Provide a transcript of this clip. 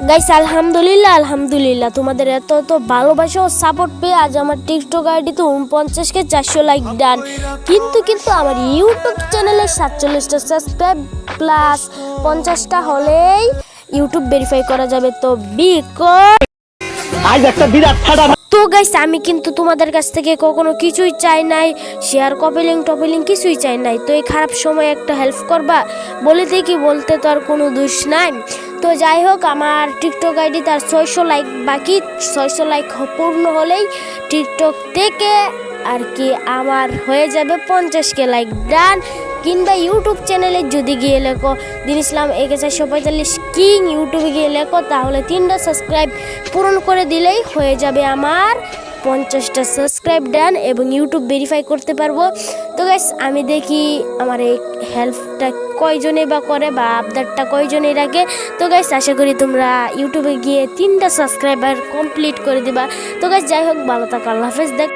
Guys আলহামদুলিল্লাহ তোমাদের এত ভালোবাসা ও সাপোর্ট পেয়ে আজ আমার টিকটক আইডিতে 49কে 400 লাইক ডান। কিন্তু আমার ইউটিউব চ্যানেলে 47টা সাবস্ক্রাইব প্লাস 50টা হলেই ইউটিউব ভেরিফাই করা যাবে। তো আজ একটা বিরাট ফাটা। তো গাইস আমি কিন্তু তোমাদের কাছ থেকে কখনো কিছুই চাই নাই, শেয়ার টপিলিং কিছুই চাই নাই। তো এই খারাপ সময় একটা হেল্প করবা বলে দেখি, বলতে তো আর কোনো দোষ নাই। তো যাই হোক, আমার টিকটক আইডি তার 600 লাইক বাকি, 600 লাইক পূর্ণ হলেই টিকটক থেকে আর কি আমার হয়ে যাবে 50কে লাইক ডান। কিংবা ইউটিউব চ্যানেলে যদি গিয়ে লেখো দিন ইসলাম একে 445 কিং, ইউটিউবে গিয়ে লেখো, তাহলে 3টা সাবস্ক্রাইব পূরণ করে দিলেই হয়ে যাবে আমার 50টা সাবস্ক্রাইব ডান এবং ইউটিউব ভেরিফাই করতে পারবো। তো গাইস আমি দেখি আমার এই হেল্পটা কয়জনে বা করে বা আবদারটা কয়জনে রাখে। তো গাইস আশা করি তোমরা ইউটিউবে গিয়ে 3টা সাবস্ক্রাইবার কমপ্লিট করে দিবা। তো গাইস যাই হোক, ভালো থাকো, আল্লাহ হাফেজ। দেখ